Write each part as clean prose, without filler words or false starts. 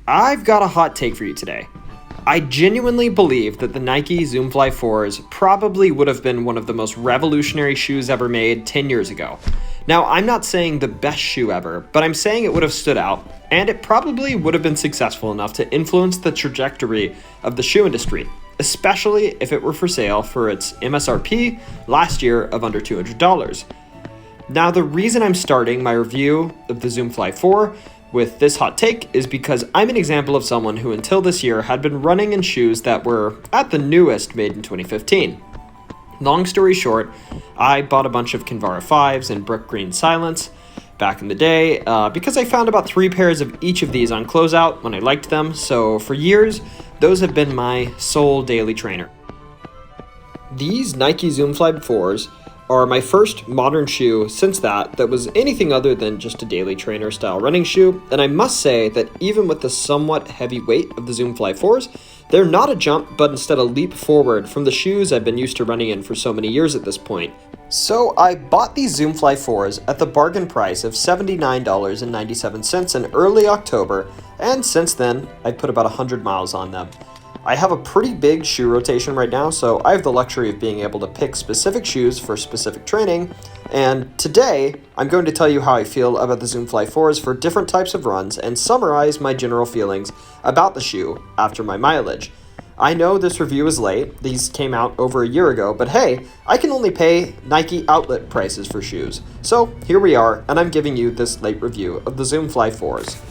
I've got a hot take for you today. I genuinely believe that the Nike Zoomfly 4s probably would have been one of the most revolutionary shoes ever made 10 years ago. Now, I'm not saying the best shoe ever, but I'm saying it would have stood out, and it probably would have been successful enough to influence the trajectory of the shoe industry, especially if it were for sale for its MSRP last year of under $200. Now, the reason I'm starting my review of the Zoomfly 4 with this hot take is because I'm an example of someone who until this year had been running in shoes that were, at the newest, made in 2015. Long story short, I bought a bunch of Kinvara 5s in Brook Green Silence back in the day because I found about 3 pairs of each of these on closeout when I liked them, so for years, those have been my sole daily trainer. These Nike Zoomfly 4s are my first modern shoe since that was anything other than just a daily trainer style running shoe, and I must say that even with the somewhat heavy weight of the Zoomfly 4s, they're not a jump but instead a leap forward from the shoes I've been used to running in for so many years at this point. So I bought these Zoomfly 4s at the bargain price of $79.97 in early October, and since then I've put about 100 miles on them. I have a pretty big shoe rotation right now, so I have the luxury of being able to pick specific shoes for specific training, and today I'm going to tell you how I feel about the Zoomfly 4s for different types of runs and summarize my general feelings about the shoe after my mileage. I know this review is late, these came out over a year ago, but hey, I can only pay Nike outlet prices for shoes. So here we are, and I'm giving you this late review of the Zoomfly 4s.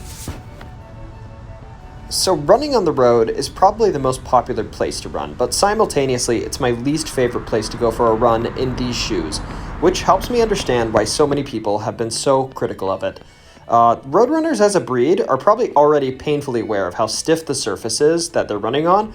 So running on the road is probably the most popular place to run, but simultaneously it's my least favorite place to go for a run in these shoes, which helps me understand why so many people have been so critical of it. Road runners as a breed are probably already painfully aware of how stiff the surface is that they're running on,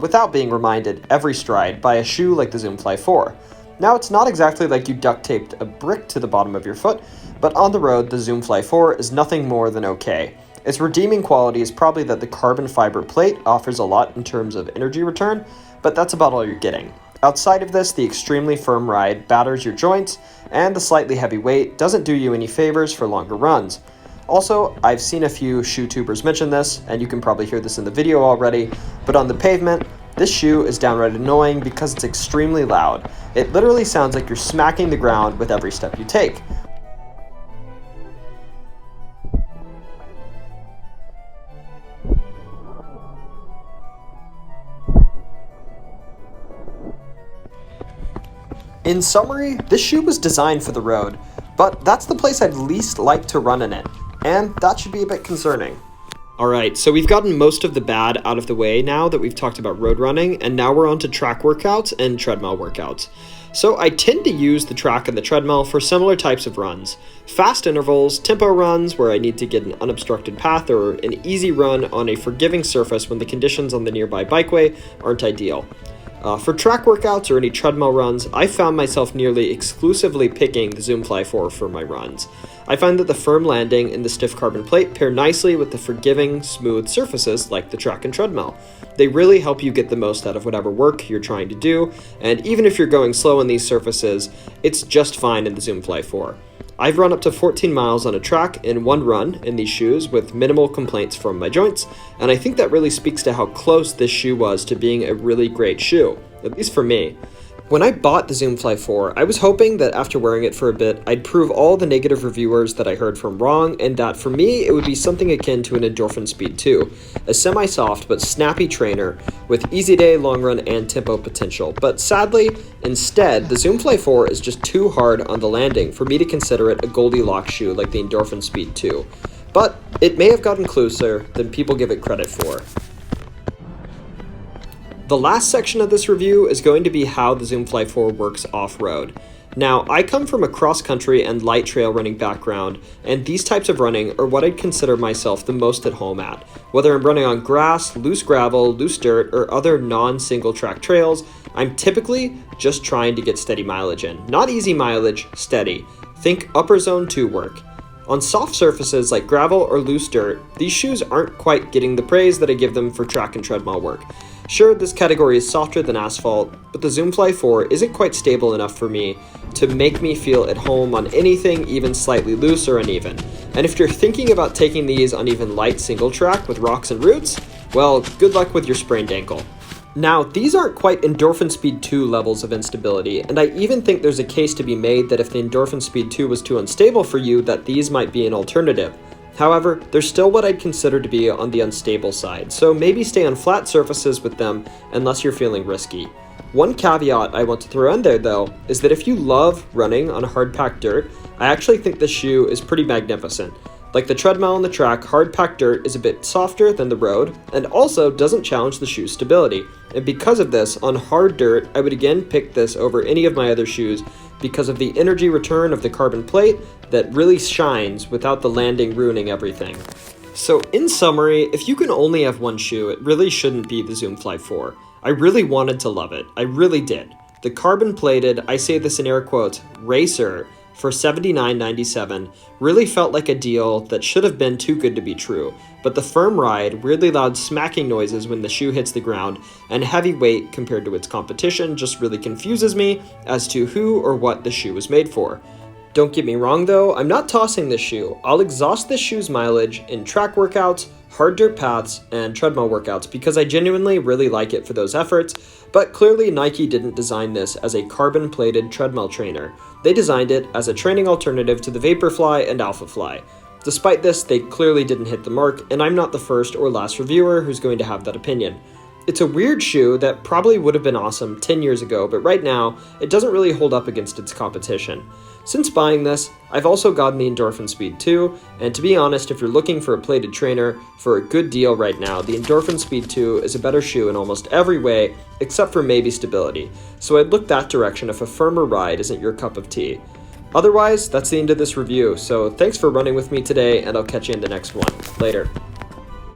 without being reminded every stride by a shoe like the Zoomfly 4. Now, it's not exactly like you duct taped a brick to the bottom of your foot, but on the road the Zoomfly 4 is nothing more than okay. Its redeeming quality is probably that the carbon fiber plate offers a lot in terms of energy return, but that's about all you're getting. Outside of this, the extremely firm ride batters your joints, and the slightly heavy weight doesn't do you any favors for longer runs. Also, I've seen a few shoe tubers mention this, and you can probably hear this in the video already, but on the pavement, this shoe is downright annoying because it's extremely loud. It literally sounds like you're smacking the ground with every step you take. In summary, this shoe was designed for the road, but that's the place I'd least like to run in it, and that should be a bit concerning. Alright, so we've gotten most of the bad out of the way now that we've talked about road running, and now we're on to track workouts and treadmill workouts. So I tend to use the track and the treadmill for similar types of runs. Fast intervals, tempo runs where I need to get an unobstructed path, or an easy run on a forgiving surface when the conditions on the nearby bikeway aren't ideal. For track workouts or any treadmill runs, I found myself nearly exclusively picking the Zoomfly 4 for my runs. I find that the firm landing and the stiff carbon plate pair nicely with the forgiving, smooth surfaces like the track and treadmill. They really help you get the most out of whatever work you're trying to do, and even if you're going slow on these surfaces, it's just fine in the Zoomfly 4. I've run up to 14 miles on a track in one run in these shoes with minimal complaints from my joints, and I think that really speaks to how close this shoe was to being a really great shoe, at least for me. When I bought the Zoomfly 4, I was hoping that after wearing it for a bit, I'd prove all the negative reviewers that I heard from wrong, and that for me, it would be something akin to an Endorphin Speed 2, a semi-soft but snappy trainer with easy day, long run, and tempo potential. But sadly, instead, the Zoomfly 4 is just too hard on the landing for me to consider it a Goldilocks shoe like the Endorphin Speed 2. But it may have gotten closer than people give it credit for. The last section of this review is going to be how the Zoomfly 4 works off-road. Now, I come from a cross-country and light trail running background, and these types of running are what I'd consider myself the most at home at. Whether I'm running on grass, loose gravel, loose dirt, or other non-single track trails, I'm typically just trying to get steady mileage in. Not easy mileage, steady. Think upper zone 2 work. On soft surfaces like gravel or loose dirt, these shoes aren't quite getting the praise that I give them for track and tread mile work. Sure, this category is softer than asphalt, but the Zoomfly 4 isn't quite stable enough for me to make me feel at home on anything even slightly loose or uneven. And if you're thinking about taking these on even light single track with rocks and roots, well, good luck with your sprained ankle. Now, these aren't quite Endorphin Speed 2 levels of instability, and I even think there's a case to be made that if the Endorphin Speed 2 was too unstable for you, that these might be an alternative. However, they're still what I'd consider to be on the unstable side, so maybe stay on flat surfaces with them unless you're feeling risky. One caveat I want to throw in there though, is that if you love running on hard-packed dirt, I actually think this shoe is pretty magnificent. Like the treadmill on the track, hard-packed dirt is a bit softer than the road, and also doesn't challenge the shoe's stability. And because of this, on hard dirt, I would again pick this over any of my other shoes because of the energy return of the carbon plate that really shines without the landing ruining everything. So in summary, if you can only have one shoe, it really shouldn't be the Zoomfly 4. I really wanted to love it. I really did. The carbon plated, I say this in air quotes, racer for $79.97 really felt like a deal that should have been too good to be true, but the firm ride, weirdly loud smacking noises when the shoe hits the ground, and heavy weight compared to its competition just really confuses me as to who or what the shoe was made for. Don't get me wrong though, I'm not tossing this shoe. I'll exhaust this shoe's mileage in track workouts, hard dirt paths, and treadmill workouts because I genuinely really like it for those efforts, but clearly Nike didn't design this as a carbon-plated treadmill trainer. They designed it as a training alternative to the Vaporfly and Alphafly. Despite this, they clearly didn't hit the mark, and I'm not the first or last reviewer who's going to have that opinion. It's a weird shoe that probably would have been awesome 10 years ago, but right now, it doesn't really hold up against its competition. Since buying this, I've also gotten the Endorphin Speed 2, and to be honest, if you're looking for a plated trainer for a good deal right now, the Endorphin Speed 2 is a better shoe in almost every way, except for maybe stability, so I'd look that direction if a firmer ride isn't your cup of tea. Otherwise, that's the end of this review, so thanks for running with me today, and I'll catch you in the next one. Later.